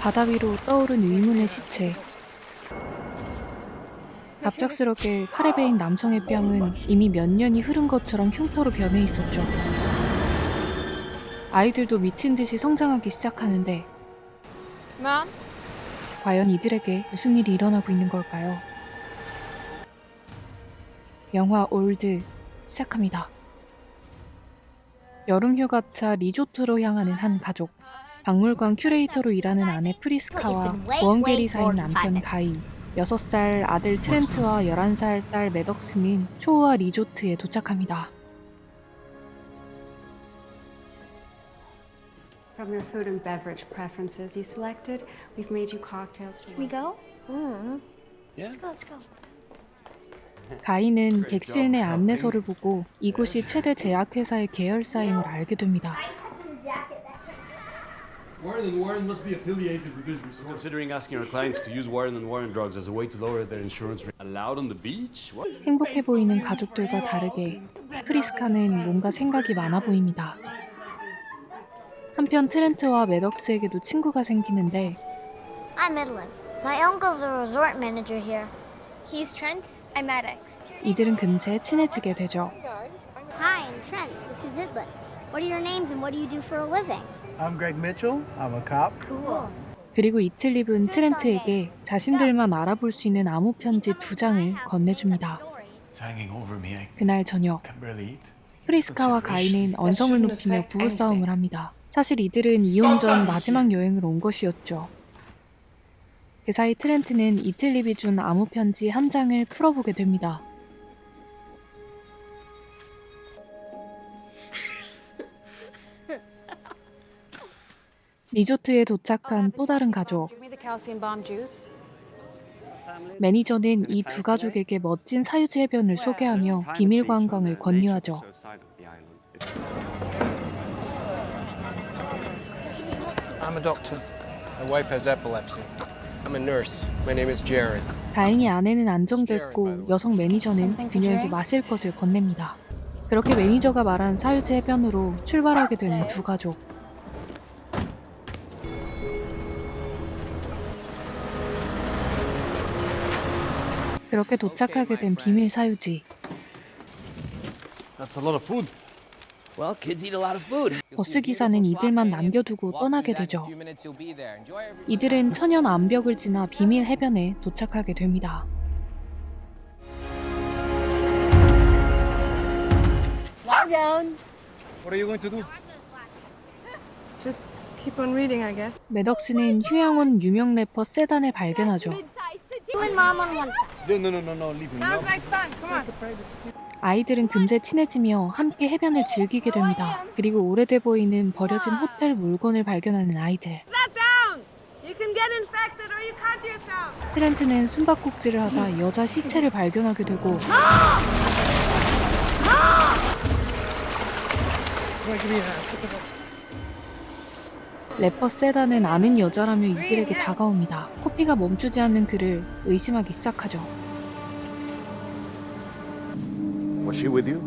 바다 위로 떠오른 의문의 시체. 갑작스럽게 칼에 베인 남성의 뺨은 이미 몇 년이 흐른 것처럼 흉터로 변해 있었죠. 아이들도 미친 듯이 성장하기 시작하는데 과연 이들에게 무슨 일이 일어나고 있는 걸까요? 영화 올드 시작합니다. 여름휴가차 리조트로 향하는 한 가족. 박물관 큐레이터로 일하는 아내 프리스카와 보험계리사인 남편 가이, 6살 아들 트렌트와 11살 딸 매덕스는 초호화 리조트에 도착합니다. From your food and beverage preferences you selected, we've made you cocktails to Can we go? Let's go, let's go. 가이는 객실 내 안내서를 보고 이곳이 최대 제약회사의 계열사임을 알게 됩니다. Warren must be affiliated because we're considering asking our clients to use Warren and Warren drugs as a way to lower their insurance rate. Allowed on the beach? What? 행복해 보이는 가족들과 다르게 프리스카는 뭔가 생각이 많아 보입니다. 한편 트렌트와 매덕스에게도 친구가 생기는데 I'm Madeline. My uncle's the resort manager here. He's Trent. I'm Maddox. 이들은 금세 친해지게 되죠. Hi, I'm Trent. This is Idlet. What are your names and what do you do for a living? I'm Greg Mitchell. I'm a cop. Cool. 그리고 이틀 뒤은 트렌트에게 자신들만 알아볼 수 있는 암호 편지 2장을 건네줍니다. It's hanging over me. I 그날 저녁 can barely eat. 프리스카와 가이는 언성을 높이며 부부싸움을 합니다. 사실 이들은 이혼 전 마지막 여행을 온 것이었죠. 그 사이 트렌트는 이틀립이 준 암호 편지 한 장을 풀어보게 됩니다. 리조트에 도착한 또 다른 가족. 매니저는 이 두 가족에게 멋진 사유지 해변을 소개하며 비밀 관광을 권유하죠. I'm a doctor. My wife has epilepsy. I'm a nurse. My name is Jared. 다행히 아내는 안정됐고 여성 매니저는 그녀에게 마실 것을 건넵니다. 그렇게 매니저가 말한 사유지 해변으로 출발하게 되는 두 가족. 그렇게 도착하게 된 비밀 사유지. That's a lot of food. Well, kids eat a lot of food. 버스 기사는 이들만 남겨두고 떠나게 되죠. 이들은 천연 암벽을 지나 비밀 해변에 도착하게 됩니다. Lie down. What are you going to do? Just keep on reading, I guess. 매덕스는 휴양원 유명 래퍼 세단을 발견하죠. You and Mom on one side. No. Leave him. Sounds like fun. Come on. 아이들은 금세 친해지며 함께 해변을 즐기게 됩니다. 그리고 오래돼 보이는 버려진 호텔 물건을 발견하는 아이들. That down. You can get infected or you cut yourself. 트렌트는 숨바꼭질을 하다 여자 시체를 발견하게 되고 래퍼 세단은 아는 여자라며 이들에게 다가옵니다. 코피가 멈추지 않는 그를 의심하기 시작하죠. Was she with you?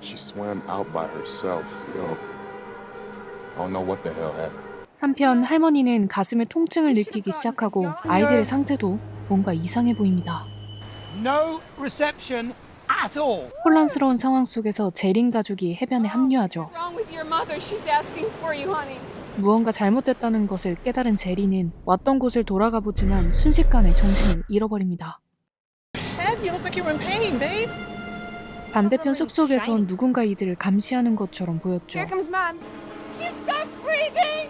She swam out by herself, yo. I don't know what the hell happened. 한편 할머니는 가슴에 통증을 느끼기 시작하고 아이들의 상태도 뭔가 이상해 보입니다. No reception at all. 혼란스러운 상황 속에서 제린 가족이 해변에 합류하죠. Wrong with your mother? She's asking for you, honey. 무언가 잘못됐다는 것을 깨달은 제리는 왔던 곳을 돌아가 보지만 순식간에 정신을 잃어버립니다. You look like you're in pain, babe. 반대편 숲속에선 누군가 이들을 감시하는 것처럼 보였죠. Here comes Mom. She stopped breathing.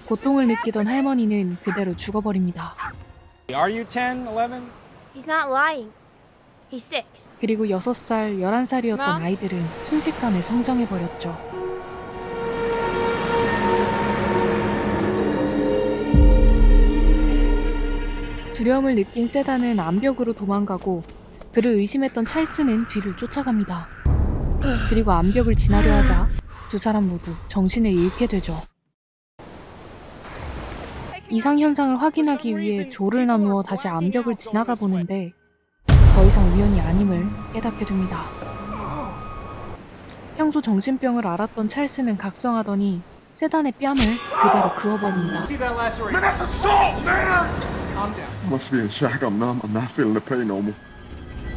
고통을 느끼던 할머니는 그대로 죽어버립니다. Are you 10, 11? He's not lying. He's 6. 그리고 6살, 11살이었던 아이들은 순식간에 성장해버렸죠. 두려움을 느낀 세단은 암벽으로 도망가고 그를 의심했던 찰스는 뒤를 쫓아갑니다. 그리고 암벽을 지나려 하자 두 사람 모두 정신을 잃게 되죠. 이상 현상을 확인하기 위해 조를 나누어 다시 암벽을 지나가 보는데 더 이상 우연이 아님을 깨닫게 됩니다. 평소 정신병을 앓았던 찰스는 각성하더니 세단의 뺨을 그대로 그어버립니다. See that laceration? Man, that's assault, man! Calm down. I must be in shock. I'm numb. I'm not feeling the pain no more.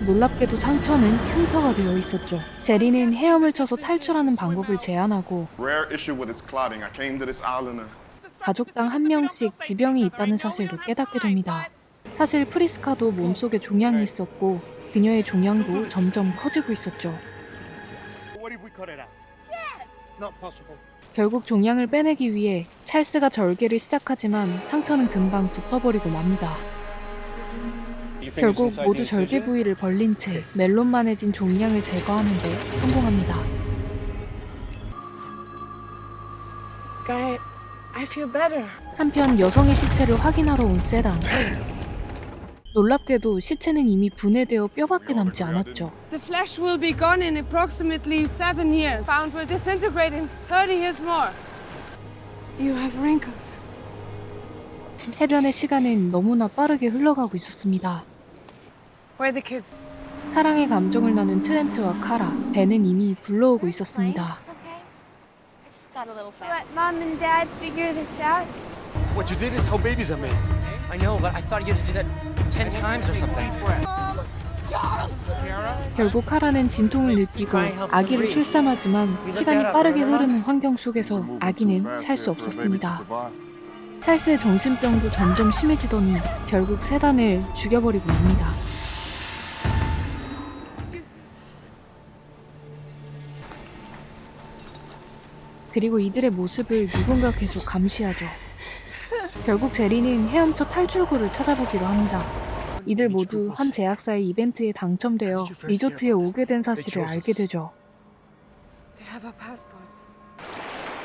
놀랍게도 상처는 흉터가 되어 있었죠. 제리는 헤엄을 쳐서 탈출하는 방법을 제안하고 Rare issue with its clotting. I came to this island. 가족당 한 명씩 지병이 있다는 사실도 깨닫게 됩니다. 사실 프리스카도 몸속에 종양이 있었고 그녀의 종양도 점점 커지고 있었죠. What if we cut it out? Not possible. 결국 종양을 빼내기 위해 찰스가 절개를 시작하지만 상처는 금방 붓어버리고 맙니다. 결국 모두 절개 부위를 벌린 채 멜론만해진 종양을 제거하는 데 성공합니다. Guy, I feel better. 한편 여성의 시체를 확인하러 온 세단. 놀랍게도 시체는 이미 분해되어 뼈밖에 남지 않았죠. The flesh will be gone in approximately 7 years. Found will disintegrate in 30 years more. You have wrinkles. 해변의 시간은 너무나 빠르게 흘러가고 있었습니다. Where are the kids? 사랑의 감정을 나눈 트렌트와 카라, 벤은 이미 불러오고 있었습니다. It's okay. I just got a little fat. Let Mom and Dad figure this out. What you did is how babies are made. I know, but I thought you had to do that 10 times or something. 결국 카라는 진통을 느끼고 아기를 출산하지만 시간이 빠르게 흐르는 환경 속에서 아기는 살 수 없었습니다. 찰스의 정신병도 점점 심해지더니 결국 세단을 죽여버리고 맙니다. 그리고 이들의 모습을 누군가 계속 감시하죠. 결국 제리는 헤엄쳐 탈출구를 찾아보기로 합니다. 이들 모두 한 제약사의 이벤트에 당첨되어 리조트에 오게 된 사실을 알게 되죠. They have our passports.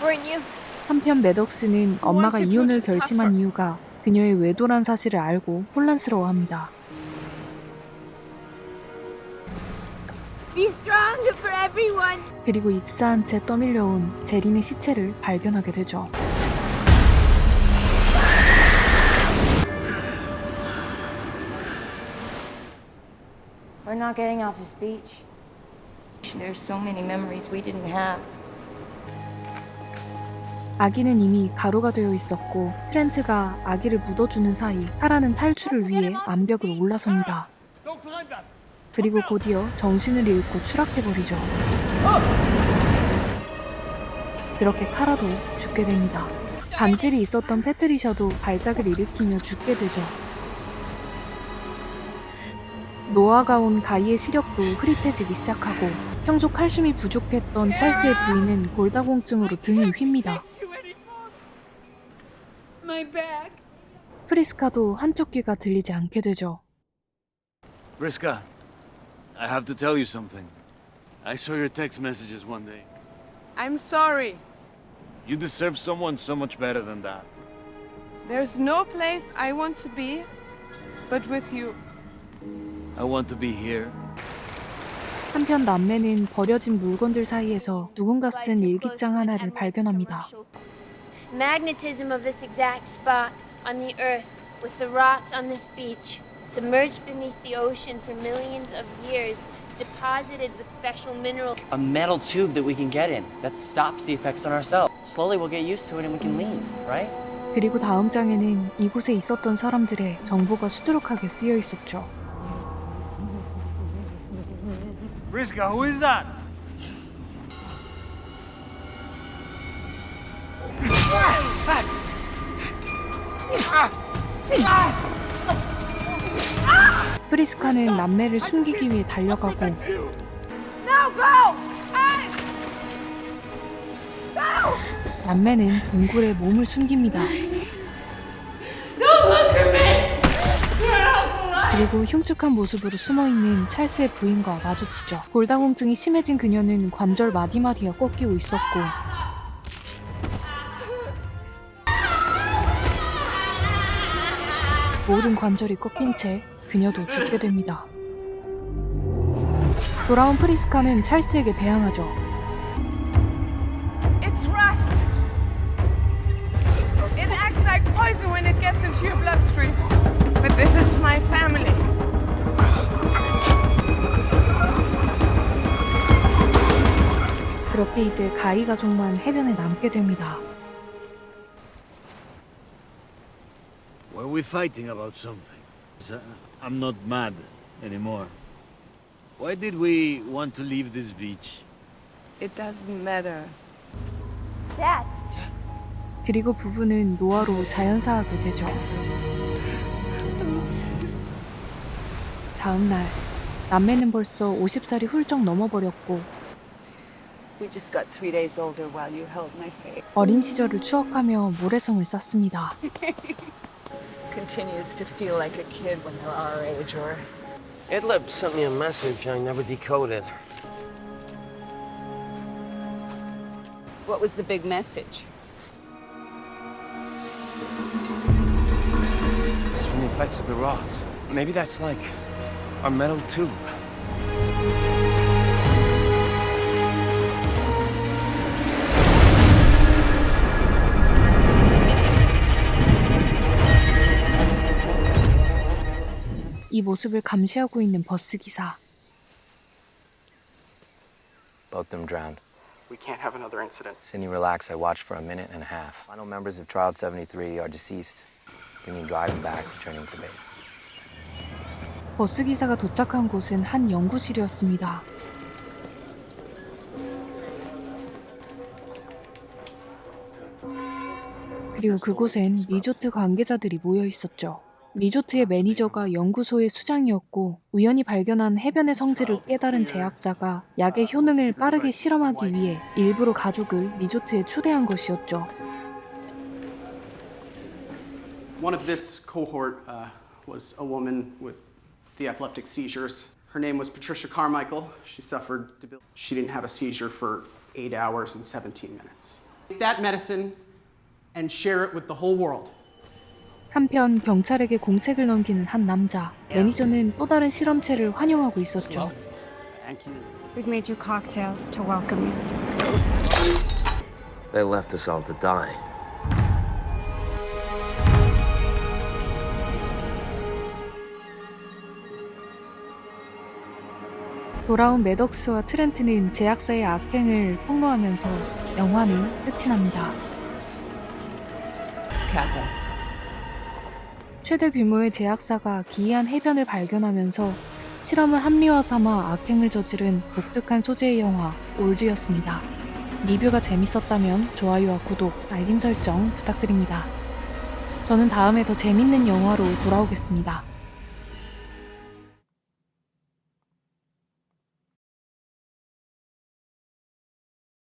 Weren't you? 한편 매덕스는 엄마가 이혼을 결심한 이유가 그녀의 외도란 사실을 알고 혼란스러워합니다. Be strong for everyone. 그리고 익사한 채 떠밀려온 제린의 시체를 발견하게 되죠. We're not getting off this beach. There's so many memories we didn't have. 아기는 이미 가루가 되어 있었고 트렌트가 아기를 묻어주는 사이 카라는 탈출을 위해 암벽을 올라섭니다. 그리고 곧이어 정신을 잃고 추락해버리죠. 그렇게 카라도 죽게 됩니다. 반질이 있었던 패트리샤도 발작을 일으키며 죽게 되죠. 노아가 온 가이의 시력도 흐릿해지기 시작하고 평소 칼슘이 부족했던 찰스의 부인은 골다공증으로 등이 휩니다. 프리스카도 한쪽 귀가 들리지 않게 되죠. Priska, I have to tell you something. I saw your text messages one day. I'm sorry. You deserve someone so much better than that. There's no place I want to be but with you. I want to be here. 한편 남매는 버려진 물건들 사이에서 누군가 쓴 일기장 하나를 발견합니다. Magnetism of this exact spot on the earth with the rocks on this beach, submerged beneath the ocean for millions of years, deposited with special mineral. A metal tube that we can get in that stops the effects on ourselves. Slowly we'll get used to it and we can leave, right? 그리고 다음 장에는 이곳에 있었던 사람들의 정보가 수두룩하게 쓰여 있었죠. Priska, who is that? 프리스카는 남매를 숨기기 위해 달려가고 No, go! 남매는 동굴에 몸을 숨깁니다. 그리고 흉측한 모습으로 숨어있는 찰스의 부인과 마주치죠. 골다공증이 심해진 그녀는 관절 마디마디가 꺾이고 있었고 모든 관절이 꺾인 채 그녀도 죽게 됩니다. 돌아온 프리스카는 찰스에게 대항하죠. It's rust. It acts like poison when it gets into your bloodstream. But this is my family. 그렇게 이제 가이 가족만 해변에 남게 됩니다. Are we fighting about something? I'm not mad anymore. Why did we want to leave this beach? It doesn't matter. Dad. 그리고 부부는 노아로 자연사하게 되죠. 다음 날, 남매는 벌써 50살이 훌쩍 넘어버렸고 We just got 3 days older while you held my face. 어린 시절을 추억하며 모래성을 쌓습니다. Continues to feel like a kid when they're our age, or Idlib sent me a message I never decoded. what was the big message? It's from the effects of the rocks. Maybe that's like our metal tube. 이 모습을 감시하고 있는 버스 기사. Both them drowned. We can't have another incident. Sydney, relax. I watched for a minute and a half. Final members of Trial 73 are deceased. Bringing driving back, returning to base. 버스 기사가 도착한 곳은 한 연구실이었습니다. 그리고 그곳엔 리조트 관계자들이 모여 있었죠. 리조트의 매니저가 연구소의 수장이었고 우연히 발견한 해변의 성질을 깨달은 제약사가 약의 효능을 빠르게 실험하기 위해 일부러 가족을 리조트에 초대한 것이었죠. One of this cohort was a woman with the epileptic seizures. Her name was Patricia Carmichael. She suffered debility. She didn't have a seizure for 8 hours and 17 minutes. Take that medicine and share it with the whole world. 한편 경찰에게 공책을 넘기는 한 남자. 매니저는 또 다른 실험체를 환영하고 있었죠. We've made you cocktails to welcome you. They left us all to die. 돌아온 매덕스와 트렌트는 제약사의 악행을 폭로하면서 영화는 끝이 납니다. 최대 규모의 제약사가 기이한 해변을 발견하면서 실험을 합리화 삼아 악행을 저지른 독특한 소재의 영화 올드였습니다. 리뷰가 재밌었다면 좋아요와 구독, 알림 설정 부탁드립니다. 저는 다음에 더 재밌는 영화로 돌아오겠습니다.